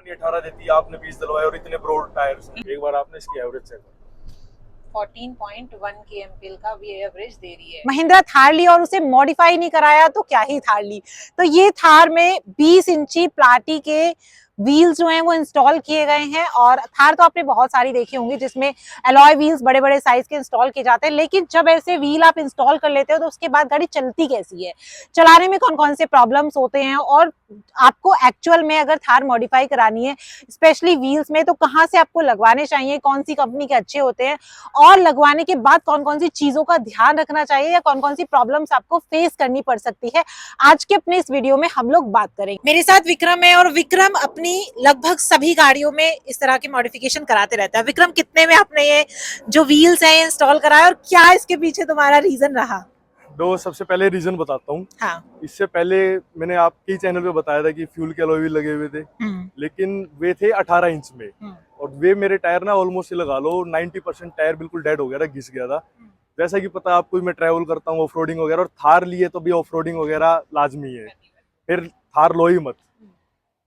Company 18 देती है, आपने 20 दिलवाए और इतने ब्रॉड टायर्स हैं। एक बार आपने इसकी एवरेज चेक करो, 14.1 kmpl का वी एवरेज दे रही है। महिंद्रा थार ली और उसे मॉडिफाई नहीं कराया तो क्या ही थार ली। तो ये थार में 20 इंची प्लाटी के व्हील्स जो हैं वो इंस्टॉल किए गए हैं। और थार तो आपने बहुत सारी देखी होंगी जिसमें अलॉय व्हील्स बड़े बड़े साइज के इंस्टॉल किए जाते हैं, लेकिन जब ऐसे व्हील आप इंस्टॉल कर लेते हो तो उसके बाद गाड़ी चलती कैसी है, चलाने में कौन कौन से प्रॉब्लम्स होते हैं, और आपको एक्चुअल में अगर थार मॉडिफाई करानी है स्पेशली व्हील्स में तो कहाँ से आपको लगवाने चाहिए, कौन सी कंपनी के अच्छे होते हैं, और लगवाने के बाद कौन कौन सी चीजों का ध्यान रखना चाहिए या कौन कौन सी प्रॉब्लम्स आपको फेस करनी पड़ सकती है, आज के अपने इस वीडियो में हम लोग बात करेंगे। मेरे साथ विक्रम है और विक्रम अपनी लगभग सभी गाड़ियों में इस तरह की मॉडिफिकेशन कराते रहता है। विक्रम, कितने में आपने ये जो व्हील्स हैं इंस्टॉल कराया और क्या इसके पीछे तुम्हारा रीजन रहा? दो सबसे पहले रीजन बताता हूँ। हाँ। इससे पहले मैंने आपके ही चैनल पे बताया था कि फ्यूल के अलॉय व्हील लगे हुए थे, लेकिन वे थे 18 इंच में, और वे मेरे टायर ना ऑलमोस्ट लगा लो 90% टायर बिल्कुल डेड हो गया था, घिस गया था। जैसा कि पता है आपको, मैं ट्रैवल करता हूँ, ऑफ रोडिंग वगैरह, और थार लिए तो भी ऑफ रोडिंग वगैरह लाजमी है, फिर थार लो ही मत।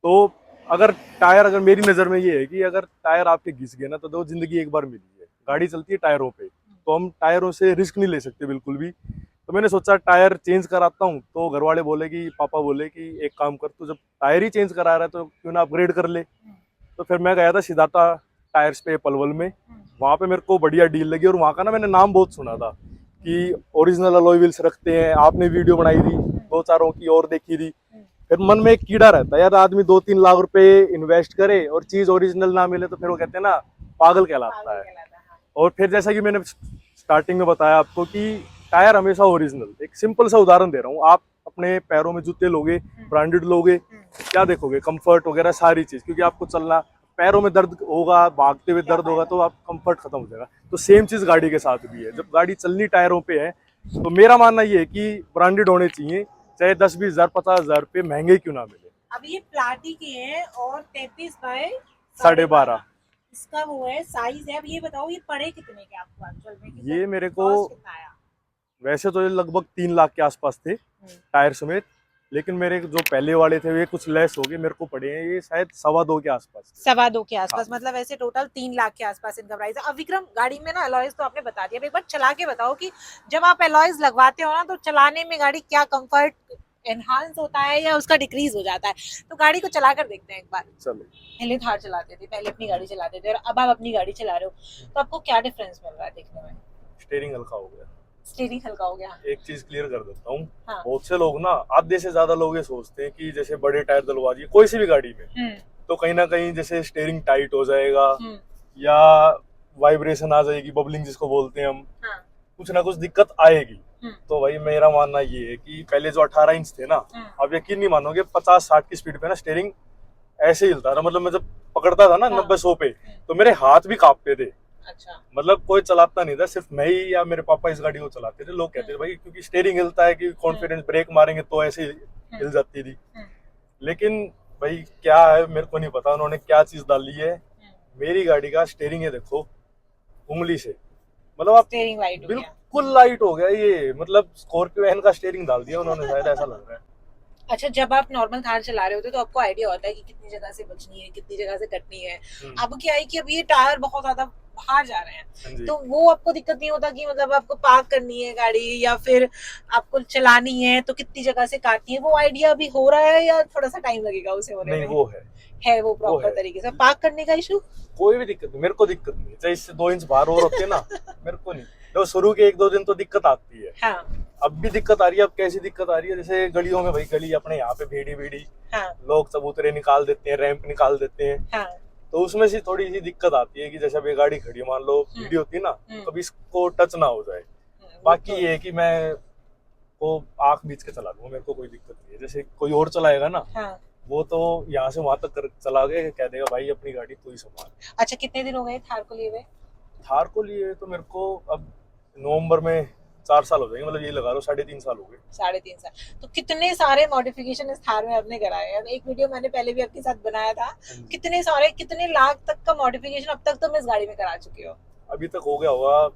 तो अगर मेरी नज़र में ये है कि अगर टायर आपके घिस गए ना तो दो जिंदगी एक बार मिली है, गाड़ी चलती है टायरों पे, तो हम टायरों से रिस्क नहीं ले सकते बिल्कुल भी। तो मैंने सोचा टायर चेंज कराता हूँ, तो घर वाले बोले कि पापा बोले कि एक काम कर, तू जब टायर ही चेंज करा रहा है तो क्यों ना अपग्रेड कर ले। तो फिर मैं गया था सिद्धार्था टायर्स पे पलवल में, वहाँ पे मेरे को बढ़िया डील लगी, और वहाँ का ना मैंने नाम बहुत सुना था कि ओरिजिनल अलॉय व्हील्स रखते हैं, आपने वीडियो बनाई थी, दो चारों की और देखी थी। फिर मन में एक कीड़ा रहता है यार, आदमी 2-3 लाख रुपए इन्वेस्ट करे और चीज ओरिजिनल ना मिले तो फिर वो कहते हैं ना पागल कहलाता है। और फिर जैसा कि मैंने स्टार्टिंग में बताया आपको कि टायर हमेशा ओरिजिनल, एक सिंपल सा उदाहरण दे रहा हूँ, आप अपने पैरों में जूते लोगे, ब्रांडेड लोगे, क्या देखोगे, कंफर्ट वगैरह सारी चीज, क्योंकि आपको चलना, पैरों में दर्द होगा, भागते हुए दर्द होगा तो आप कंफर्ट खत्म हो जाएगा। तो सेम चीज गाड़ी के साथ भी है, जब गाड़ी चलनी टायरों पे है तो मेरा मानना ये है कि ब्रांडेड होने चाहिए, चाहे 10-20 हजार 50 हजार रुपये महंगे क्यों ना मिले। अब ये प्लाटी के हैं और 33 बाय 12.5 इसका वो है साइज है। अब ये बताओ ये पड़े कितने के आपको एक्चुअल में? ये मेरे को कितना आया? वैसे तो ये लगभग 3 लाख के आसपास थे टायर समेत, लेकिन मेरे जो पहले वाले थे वे कुछ लेस हो गए, मेरे को पड़े हैं ये शायद 2.25 के आसपास। 2.25 के आसपास, मतलब ऐसे टोटल 3 लाख के आसपास इनका प्राइस है। अब विक्रम, गाड़ी में ना अलॉयज तो आपने बता दिया, एक बार चला के बताओ कि जब आप अलॉयज लगवाते हो ना तो चलाने में गाड़ी क्या कंफर्ट एनहांस होता है या उसका डिक्रीज हो जाता है। तो गाड़ी को चला कर देखते हैं एक बार। चलो, पहले थार चलाते थे, पहले अपनी गाड़ी चलाते थे और अब आप अपनी गाड़ी चला रहे हो, तो आपको क्या डिफरेंस मिल रहा है देखने में? स्टीयरिंग हल्का हो गया। स्टीयरिंग हल्का हो गया। एक चीज क्लियर कर देता हूँ, हाँ। बहुत से लोग ना, आधे से ज्यादा लोग ये सोचते हैं कि जैसे बड़े टायर डलवा दिए कोई सी भी गाड़ी में तो कहीं ना कहीं जैसे स्टीयरिंग टाइट हो जाएगा या वाइब्रेशन आ जाएगी, बबलिंग जिसको बोलते हैं हम, कुछ ना कुछ दिक्कत आएगी। तो भाई मेरा मानना ये है कि पहले जो 18 इंच थे ना, अब यकीन नहीं मानोगे 50-60 की स्पीड पे ना स्टीयरिंग ऐसे ही हिलता था, मतलब मैं जब पकड़ता था ना 90-100 पे तो मेरे हाथ भी कांपते थे। अच्छा। मतलब कोई चलाता नहीं था, सिर्फ मैं ही या मेरे पापा इस गाड़ी को चलाते थे। लोग कहते थे भाई क्योंकि स्टीयरिंग हिलता है कि कॉन्फिडेंस, ब्रेक मारेंगे तो ऐसे हिल जाती थी। लेकिन भाई क्या है मेरे को नहीं पता उन्होंने क्या चीज डाली है, मेरी गाड़ी का स्टीयरिंग है देखो, उंगली से, मतलब आप बिल्कुल लाइट हो गया ये, मतलब स्कॉर्पियो एन का स्टीयरिंग डाल दिया उन्होंने, शायद ऐसा लग रहा है। अच्छा, जब आप नॉर्मल थार चला रहे होते हैं तो आपको आइडिया होता है कि कितनी जगह से बचनी है, कितनी जगह से कटनी है। अब क्या है कि अब ये टायर बहुत ज्यादा बाहर जा रहे हैं, तो वो आपको दिक्कत नहीं होता कि मतलब आपको पार्क करनी है गाड़ी या फिर आपको चलानी है तो कितनी जगह से काटनी है, वो आइडिया अभी हो रहा है या थोड़ा सा टाइम लगेगा उसे होने में? नहीं, वो है वो प्रॉपर तरीके से पार्क करने का इशू। कोई भी दिक्कत नहीं, मेरे को दिक्कत नहीं, चाहे इससे 2 इंच बाहर और होते ना मेरे को नहीं। तो शुरू के 1-2 दिन तो दिक्कत आती है। हाँ। अब भी दिक्कत आ रही है। अब कैसी दिक्कत आ रही है, जैसे गलियों में, भाई गली अपने यहाँ पे भीड़ी लोग चबूतरे निकाल देते हैं, रैंप निकाल देते हैं, तो उसमें से थोड़ी सी दिक्कत आती है कि जैसे अभी गाड़ी खड़ी मान लो भीड़ी होती है ना, कभी इसको टच ना हो जाए। बाकी ये है कि मैं को आंख बीच के चला दूंगा, मेरे को कोई दिक्कत नहीं है। जैसे कोई और चलाएगा ना, वो तो यहाँ से वहां तक चला गए, कह देगा भाई अपनी गाड़ी तू ही संभाल। अच्छा, कितने दिन हो गए थार को लिए हुए? थार को लिए तो मेरे को अब नवंबर में 4 साल हो जाएंगे, मतलब ये लगा लो 3.5 साल हो गए। 3.5 साल। तो कितने सारे मॉडिफिकेशन इस थार में आपने कराए हैं? एक वीडियो मैंने पहले भी आपके साथ बनाया था, कितने सारे, कितने लाख तक का मॉडिफिकेशन अब तक तुम इस गाड़ी में करा चुके हो? अभी तक हो गया होगा,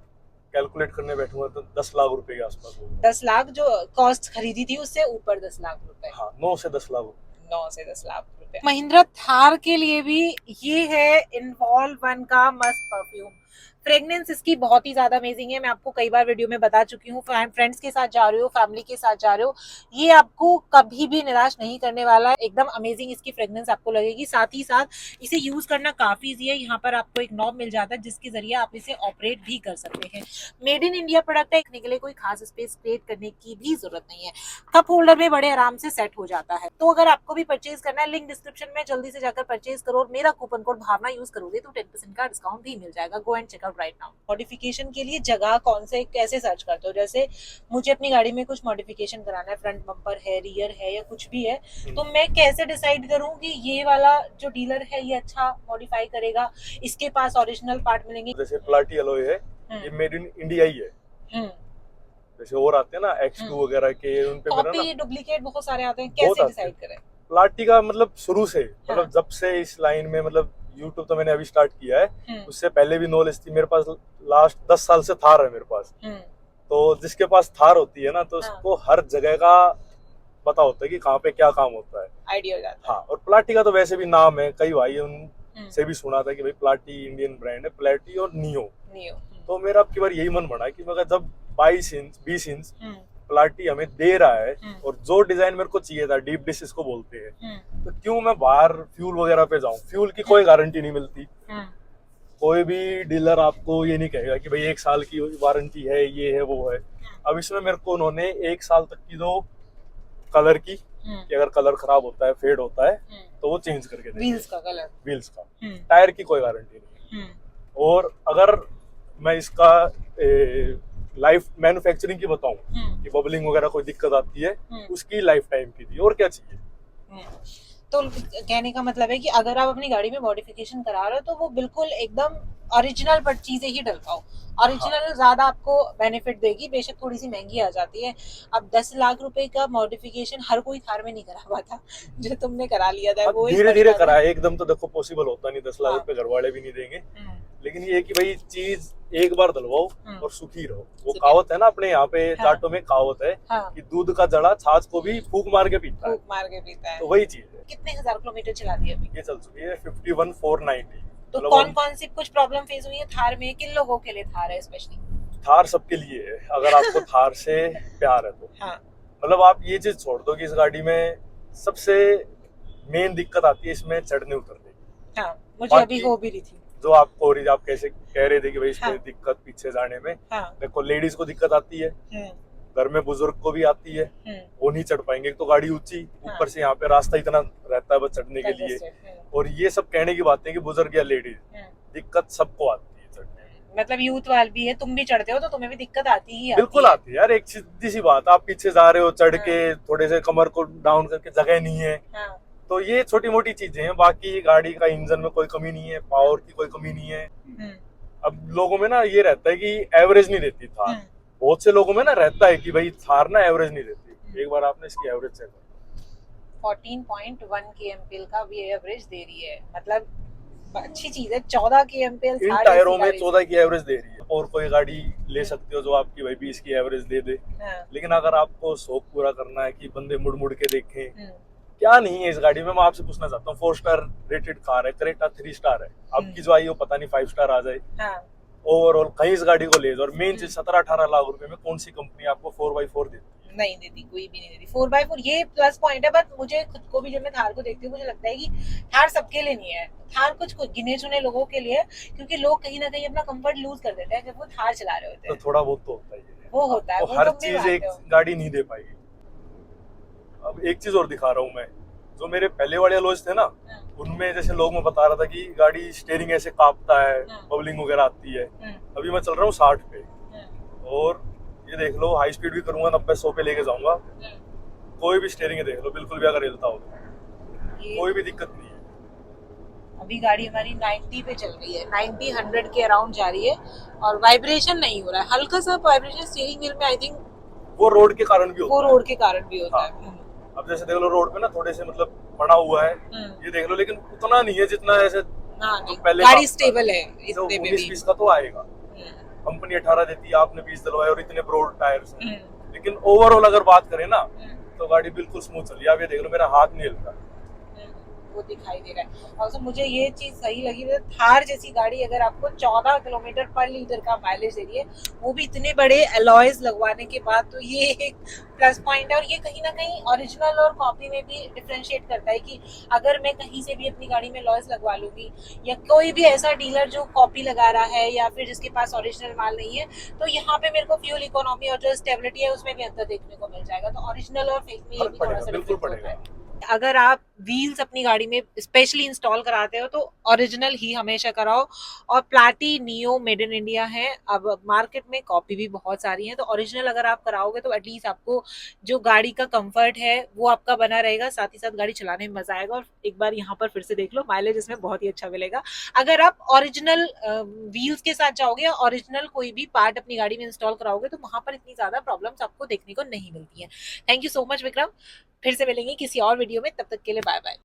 कैलकुलेट करने बैठूंगा तो 10 लाख रुपए के आसपास होगा। 10 लाख जो कॉस्ट खरीदी थी उससे ऊपर 10 लाख रुपए? हाँ, 9 से 10 लाख। 9 से 10 लाख रुपए। पे। महिंद्रा थार के लिए भी ये है इन्वॉल्व वन का मस्त परफ्यूम। फ्रेग्रेंस इसकी बहुत ही ज्यादा अमेजिंग है। मैं आपको कई बार वीडियो में बता चुकी हूँ। फ्रेंड्स के साथ जा रहे हो, फैमिली के साथ जा रहे हो, ये आपको कभी भी निराश नहीं करने वाला है। एकदम अमेजिंग इसकी फ्रेग्रेंस आपको लगेगी। साथ ही साथ इसे यूज करना काफी इजी है। यहाँ पर आपको एक नॉब मिल जाता है जिसके जरिए आप इसे ऑपरेट भी कर सकते हैं। मेड इन इंडिया प्रोडक्ट है, रखने के लिए कोई खास स्पेस क्रिएट करने की भी जरूरत नहीं है। कप होल्डर में बड़े आराम से सेट हो जाता है। तो अगर आपको भी परचेज करना है, लिंक डिस्क्रिप्शन में, जल्दी से जाकर परचेज करो और मेरा कूपन कोड भावना यूज करोगे तो 10% का डिस्काउंट भी मिल जाएगा। Go and check out right now. Modification के लिए जगह कौन से कैसे सर्च करते हो? जैसे मुझे अपनी गाड़ी में कुछ मॉडिफिकेशन कराना है, फ्रंट बम्पर है, रियर है या कुछ भी है, तो मैं कैसे डिसाइड करूं कि ये वाला जो डीलर है ये अच्छा मॉडिफाई करेगा, इसके पास ओरिजिनल पार्ट मिलेंगे? जैसे प्लाटी अलॉय है, ये मेड इन इंडिया ही है। जैसे और आते हैं ना X2 वगैरह के, उन पे मेरा कॉपी डुप्लीकेट बहुत सारे आते हैं, कैसे डिसाइड करें? प्लाटी का मतलब शुरू से, मतलब जब से इस लाइन में, मतलब यूट्यूब तो मैंने अभी स्टार्ट किया है, उससे पहले भी नॉलेज थी मेरे पास। लास्ट 10 साल से थार है मेरे पास। तो जिसके पास थार होती है ना, तो उसको हर जगह का पता होता है कि कहाँ पे क्या काम होता है, आइडिया हो जाता है। हाँ, और प्लाटी का तो वैसे भी नाम है, कई भाई उनसे भी सुना था कि भाई प्लाटी इंडियन ब्रांड है, प्लाटी और नियो। तो मेरा अब की बार यही मन बना कि मगर जब 22 इंच 20 इंच प्लाटी हमें दे रहा है और जो डिजाइन मेरे को चाहिए था, डीप डिश इसको बोलते हैं, तो क्यों मैं बाहर फ्यूल वगैरह पे जाऊं? फ्यूल की कोई गारंटी नहीं मिलती। कोई भी डीलर आपको ये नहीं कहेगा कि भाई 1 साल की वारंटी है, ये है, वो है। अब इसमें मेरे को उन्होंने 1 साल तक की जो कलर की, कि अगर कलर खराब होता है, फेड होता है, तो वो चेंज करके देंगे। व्हील्स का कलर, व्हील्स का, टायर की कोई गारंटी नहीं है। और अगर मैं इसका लाइफ मैन्युफैक्चरिंग की बताऊं कि बबलिंग वगैरह कोई दिक्कत आती है, उसकी लाइफ टाइम की थी। और क्या चाहिए? तो कहने का मतलब है कि अगर आप अपनी गाड़ी में मॉडिफिकेशन करा रहे हो तो वो बिल्कुल एकदम ओरिजिनल पर चीजें ही डलवाओ। ओरिजिनल ज्यादा आपको बेनिफिट देगी, बेशक थोड़ी सी महंगी आ जाती है। अब 10 लाख रुपए का मॉडिफिकेशन हर कोई थार में नहीं करा पाता जो तुमने करा लिया था। वो धीरे धीरे करा है, एकदम तो देखो पॉसिबल होता नहीं, 10 लाख रुपए घर वाले भी नहीं देंगे। लेकिन ये कि भाई चीज एक बार डलवाओ और सुखी रहो। वो कहावत है ना, अपने यहाँ पे जाटों में कहावत है कि दूध का जड़ा छाछ को भी फूक मार के पीता है। फूक मार के पीता है, तो वही चीज है। कितने हजार किलोमीटर चला दिया अभी? ये चल चुकी है 51,490। तो कौन कौन सी कुछ प्रॉब्लम फेस हुई है थार में? किन लोगों के लिए थार है स्पेशली? थार सबके लिए है, अगर आपको थार से प्यार है तो। मतलब आप ये चीज छोड़ दो कि इस गाड़ी में सबसे मेन दिक्कत आती है इसमें चढ़ने उतरने की। हाँ, मुझे अभी हो भी रही थी जो आपको, और आप कैसे कह रहे थे कि भाई इसमें दिक्कत पीछे जाने में। देखो लेडीज को दिक्कत आती है, घर में बुजुर्ग को भी आती है, वो नहीं चढ़ पाएंगे। तो गाड़ी ऊंची, ऊपर से यहाँ पे रास्ता इतना रहता है बस चढ़ने के लिए। और ये सब कहने की बात है कि बुजुर्ग या लेडीज, दिक्कत सबको आती है चढ़ने में। मतलब यूथ वाल भी है, तुम भी चढ़ते हो तो तुम्हें भी दिक्कत आती ही बिल्कुल आती है यार। एक सीधी सी बात, आप पीछे जा रहे हो चढ़ के, थोड़े से कमर को डाउन करके, जगह नहीं है। तो ये छोटी मोटी चीजें हैं। बाकी गाड़ी का इंजन में कोई कमी नहीं है, पावर की कोई कमी नहीं है। अब लोगों में ना ये रहता है कि एवरेज नहीं देती थार। बहुत से लोगों में ना रहता है कि भाई थार ना एवरेज नहीं देती। एक बार आपने इसकी एवरेज चेक करो, 14.1 kmpl का भी एवरेज दे रही है। मतलब अच्छी चीज है। 14 kmpl इन टायरों में 14 की एवरेज दे रही है। और कोई गाड़ी ले सकते हो जो आपकी भाई 20 की एवरेज दे दे। लेकिन अगर आपको शौक पूरा करना है कि बंदे मुड़ मुड़ के देखें, क्या नहीं है इस गाड़ी में, मैं आपसे पूछना चाहता हूँ। 4 स्टार रेटेड कार है, क्रेटा 3 स्टार है। आपकी जो आई हो पता नहीं 5 स्टार आ जाए। ओवरऑल कहीं इस गाड़ी को ले जाओ। और मेन चीज 17-18 लाख रुपए में कौन सी कंपनी आपको 4x4 देती है? नहीं देती, कोई भी नहीं देती 4x4। ये प्लस पॉइंट है। बट मुझे खुद को भी, जब मैं थार को देखती हूँ, मुझे लगता है कि थार सबके लिए नहीं है। थार कुछ गिने चुने लोगों के लिए, क्योंकि लोग कहीं ना कहीं अपना कंफर्ट लूज कर देते हैं जब वो थार चला रहे होते हैं। तो थोड़ा बहुत तो होता है, वो होता है। तो हर चीज एक गाड़ी नहीं दे पाएगी। अब एक चीज और दिखा रहा हूँ मैं। जो मेरे पहले वाले अलॉयज थे ना, उनमें जैसे लोग, मैं बता रहा था कि गाड़ी स्टीयरिंग ऐसे कांपता है, बबलिंग वगैरह आती है। अभी मैं चल रहा हूँ 60 पे, और ये देख लो हाई स्पीड भी करूंगा 90-100 पे लेके जाऊंगा, कोई भी स्टीयरिंग देख लो बिल्कुल भी अगर हिलता हो कोई भी दिक्कत नहीं है। अभी गाड़ी हमारी 90 पे चल रही है, 90-100 के अराउंड जा रही है और वाइब्रेशन नहीं हो रहा है। हल्का सा वाइब्रेशन स्टीयरिंग व्हील में, आई थिंक वो रोड के कारण भी होता है। वो रोड के कारण भी होता है। अब जैसे देख लो रोड पे ना थोड़े से मतलब पड़ा हुआ है, ये देख लो, लेकिन उतना नहीं है जितना ऐसे पहले गाड़ी स्टेबल है। इतने में 19-20 का तो आएगा। कंपनी 18 देती है, आपने 20 दिलवाए और इतने ब्रॉड टायर्स हैं। लेकिन ओवरऑल अगर बात करें ना, तो गाड़ी बिल्कुल स्मूथ चल रही है। आप ये देख लो, मेरा हाथ नहीं हिलता। वो दिखाई दे रहा है। और मुझे ये चीज सही लगी, थार जैसी गाड़ी अगर आपको 14 किलोमीटर पर लीटर का माइलेज दे रही है, वो भी इतने बड़े अलॉयज लगवाने के बाद, तो ये एक प्लस पॉइंट है। और ये कहीं ना कहीं ओरिजिनल और कॉपी में भी डिफरेंशिएट करता है कि अगर मैं कहीं से भी अपनी गाड़ी में अलॉयज लगवा लूंगी, या कोई भी ऐसा डीलर जो कॉपी लगा रहा है या फिर जिसके पास ओरिजिनल माल नहीं है, तो यहाँ पे मेरे को फ्यूल इकोनॉमी और जो स्टेबिलिटी है उसमें भी अंतर देखने को मिल जाएगा। तो ओरिजिनल और फेक में ये भी थोड़ा सा बिल्कुल डिफरेंस होता पड़ेगा। है। अगर आप व्हील्स अपनी गाड़ी में स्पेशली इंस्टॉल कराते हो तो ओरिजिनल ही हमेशा कराओ। और प्लाटी नियो मेड इन इंडिया है। अब मार्केट में कॉपी भी बहुत सारी है, तो ओरिजिनल अगर आप कराओगे तो एटलीस्ट आपको जो गाड़ी का कंफर्ट है वो आपका बना रहेगा, साथ ही साथ गाड़ी चलाने में मजा आएगा। और एक बार यहाँ पर फिर से देख लो, माइलेज इसमें बहुत ही अच्छा मिलेगा अगर आप ओरिजिनल व्हील्स के साथ जाओगे या ओरिजिनल कोई भी पार्ट अपनी गाड़ी में इंस्टॉल कराओगे, तो वहां पर इतनी ज्यादा प्रॉब्लम्स आपको देखने को नहीं मिलती है। Thank you so much Vikram, फिर से मिलेंगे किसी और वीडियो में, तब तक के लिए बाय बाय।